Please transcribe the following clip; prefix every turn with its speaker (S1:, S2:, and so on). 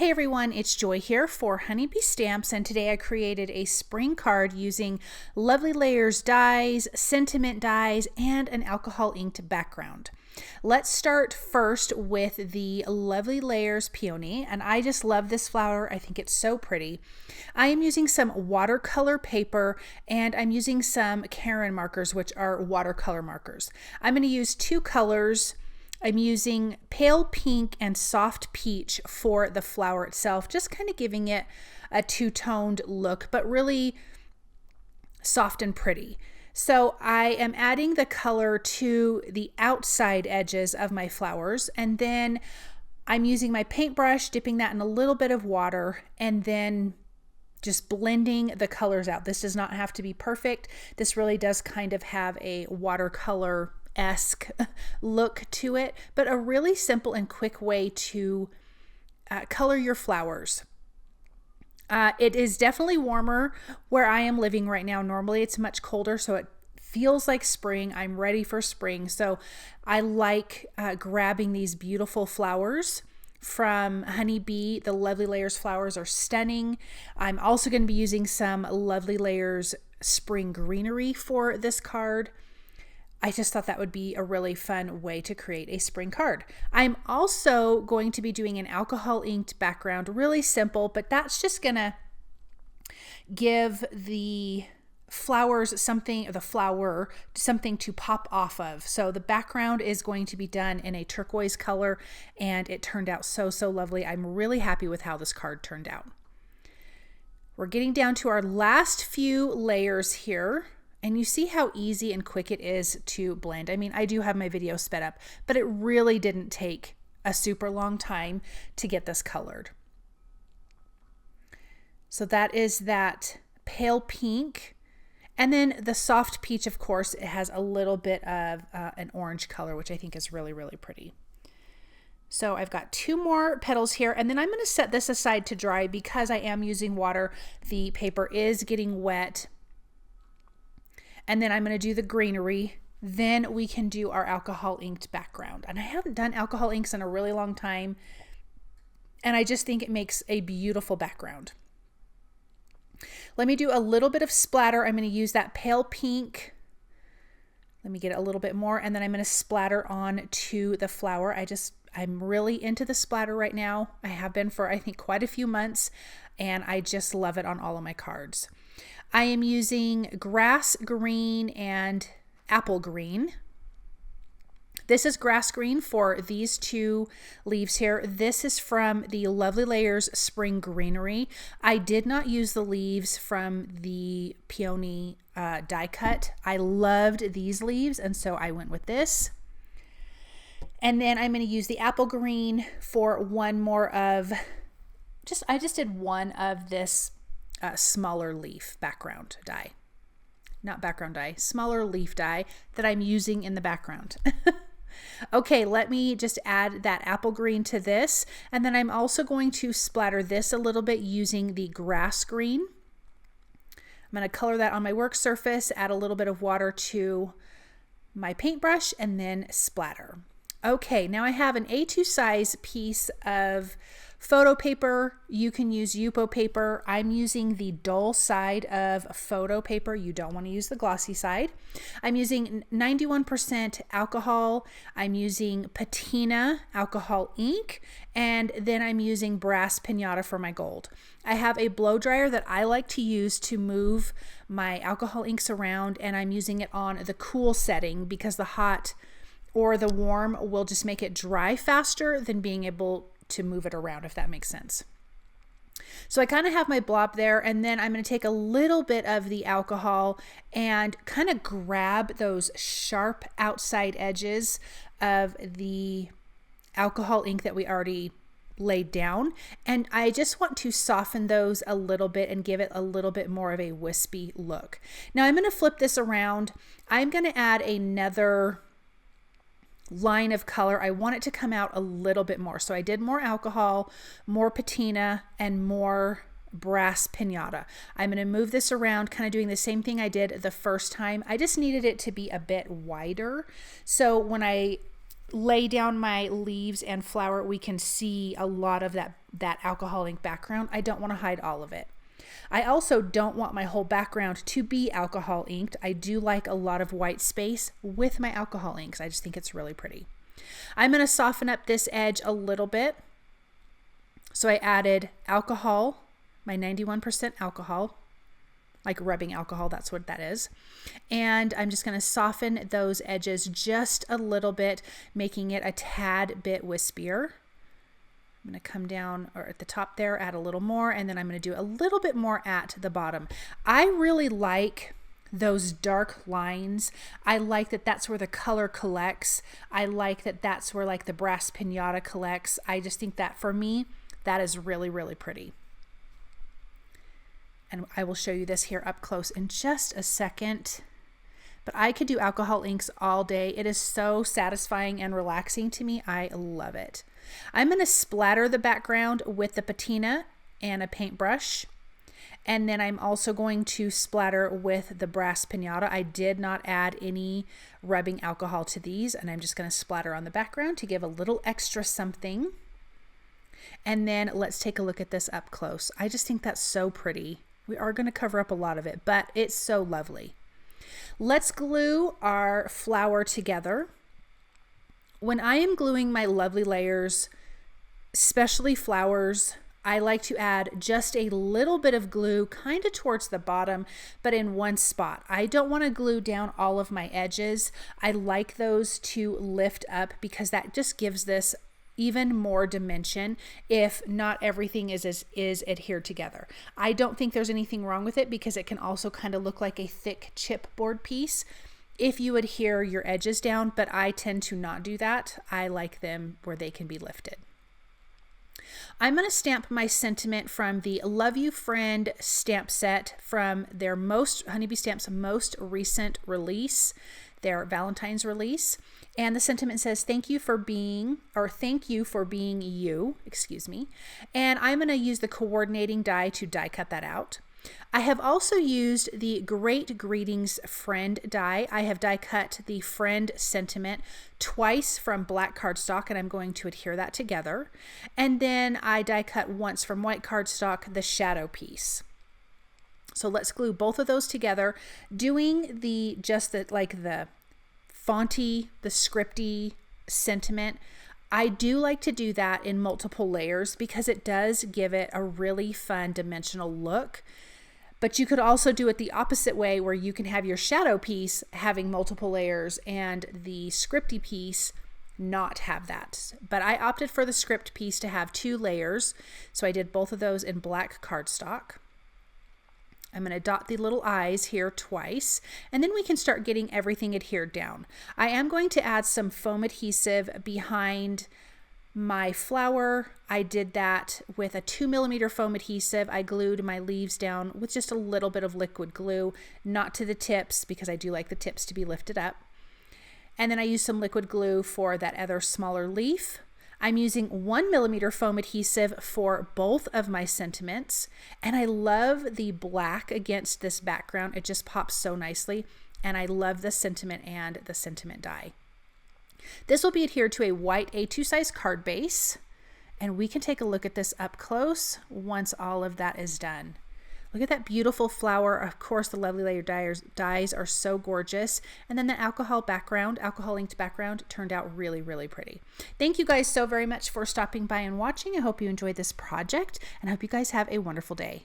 S1: Hey everyone, it's Joy here for Honeybee Stamps, and today I created a spring card using Lovely Layers dies, sentiment dies, and an alcohol inked background. Let's start first with the Lovely Layers Peony, and I just love this flower. I think it's so pretty. I am using some watercolor paper, and I'm using some Karen markers, which are watercolor markers. I'm going to use two colors. I'm using pale pink and soft peach for the flower itself, just kind of giving it a two-toned look, but really soft and pretty. So I am adding the color to the outside edges of my flowers, and then I'm using my paintbrush, dipping that in a little bit of water, and then just blending the colors out. This does not have to be perfect. This really does kind of have a watercolor-esque look to it, but a really simple and quick way to color your flowers. It is definitely warmer where I am living right now. Normally it's much colder, so it feels like spring. I'm ready for spring. So I like grabbing these beautiful flowers from Honeybee. The Lovely Layers flowers are stunning. I'm also going to be using some Lovely Layers Spring Greenery for this card. I just thought that would be a really fun way to create a spring card. I'm also going to be doing an alcohol inked background, really simple, but that's just gonna give the flowers something, the flower, something to pop off of. So the background is going to be done in a turquoise color, and it turned out so lovely. I'm really happy with how this card turned out. We're getting down to our last few layers here. And you see how easy and quick it is to blend. I mean, I do have my video sped up, but it really didn't take a super long time to get this colored. So that is that pale pink. And then the soft peach, of course, it has a little bit of an orange color, which I think is really pretty. So I've got two more petals here, and then I'm going to set this aside to dry because I am using water. The paper is getting wet. And then I'm going to do the greenery. Then we can do our alcohol inked background. And I haven't done alcohol inks in a really long time, and I just think it makes a beautiful background. Let me do a little bit of splatter. I'm going to use that pale pink. Let me get a little bit more, and then I'm going to splatter on to the flower. I'm really into the splatter right now. I have been for, I think, quite a few months, and I just love it on all of my cards. I am using grass green and apple green. This is grass green for these two leaves here. This is from the Lovely Layers Spring Greenery. I did not use the leaves from the Peony die cut. I loved these leaves, and so I went with this. And then I'm going to use the apple green for one more of, I just did one of this smaller leaf background die. Not background die, smaller leaf die that I'm using in the background. Okay, let me just add that apple green to this, and then I'm also going to splatter this a little bit using the grass green. I'm going to color that on my work surface, add a little bit of water to my paintbrush, and then splatter. Okay, now I have an A2 size piece of photo paper. You can use Yupo paper. I'm using the dull side of photo paper. You don't want to use the glossy side. I'm using 91% alcohol. I'm using Patina alcohol ink, and then I'm using brass pinata for my gold. I have a blow dryer that I like to use to move my alcohol inks around, and I'm using it on the cool setting because the hot or the warm will just make it dry faster than being able to move it around, if that makes sense. So I kind of have my blob there, and then I'm going to take a little bit of the alcohol and kind of grab those sharp outside edges of the alcohol ink that we already laid down, and I just want to soften those a little bit and give it a little bit more of a wispy look. Now I'm going to flip this around. I'm going to add another line of color. I want it to come out a little bit more. So I did more alcohol, more patina, and more brass pinata. I'm going to move this around, kind of doing the same thing I did the first time. I just needed it to be a bit wider. So when I lay down my leaves and flower, we can see a lot of that alcohol ink background. I don't want to hide all of it. I also don't want my whole background to be alcohol inked. I do like a lot of white space with my alcohol inks. I just think it's really pretty. I'm going to soften up this edge a little bit. So I added alcohol, my 91% alcohol, like rubbing alcohol, that's what that is. And I'm just going to soften those edges just a little bit, making it a tad bit wispier. I'm going to come down or at the top there, add a little more, and then I'm going to do a little bit more at the bottom. I really like those dark lines. I like that that's where the color collects. I like that that's where like the brass pinata collects. I just think that for me, that is really, really pretty. And I will show you this here up close in just a second. But I could do alcohol inks all day. It is so satisfying and relaxing to me. I love it. I'm going to splatter the background with the patina and a paintbrush. And then I'm also going to splatter with the brass pinata. I did not add any rubbing alcohol to these, and I'm just going to splatter on the background to give a little extra something. And then let's take a look at this up close. I just think that's so pretty. We are going to cover up a lot of it, but it's so lovely. Let's glue our flower together. When I am gluing my lovely layers, especially flowers, I like to add just a little bit of glue kind of towards the bottom, but in one spot. I don't want to glue down all of my edges. I like those to lift up because that just gives this even more dimension if not everything is adhered together. I don't think there's anything wrong with it because it can also kind of look like a thick chipboard piece if you adhere your edges down, but I tend to not do that. I like them where they can be lifted. I'm going to stamp my sentiment from the Love You Friend stamp set from their Honeybee Stamp's most recent release, their Valentine's release. And the sentiment says, thank you for being you, excuse me. And I'm going to use the coordinating die to die cut that out. I have also used the Great Greetings Friend die. I have die cut the Friend sentiment twice from black cardstock, and I'm going to adhere that together. And then I die cut once from white cardstock the shadow piece. So let's glue both of those together, doing the fonty, the scripty sentiment. I do like to do that in multiple layers because it does give it a really fun dimensional look. But you could also do it the opposite way where you can have your shadow piece having multiple layers and the scripty piece not have that. But I opted for the script piece to have 2 layers. So I did both of those in black cardstock. I'm going to dot the little eyes here twice, and then we can start getting everything adhered down. I am going to add some foam adhesive behind my flower. I did that with a 2mm foam adhesive. I glued my leaves down with just a little bit of liquid glue, not to the tips because I do like the tips to be lifted up. And then I used some liquid glue for that other smaller leaf. I'm using 1mm foam adhesive for both of my sentiments, and I love the black against this background. It just pops so nicely, and I love the sentiment and the sentiment die. This will be adhered to a white A2 size card base, and we can take a look at this up close once all of that is done. Look at that beautiful flower. Of course, the lovely layer dies are so gorgeous. And then the alcohol inked background turned out really, really pretty. Thank you guys so very much for stopping by and watching. I hope you enjoyed this project and I hope you guys have a wonderful day.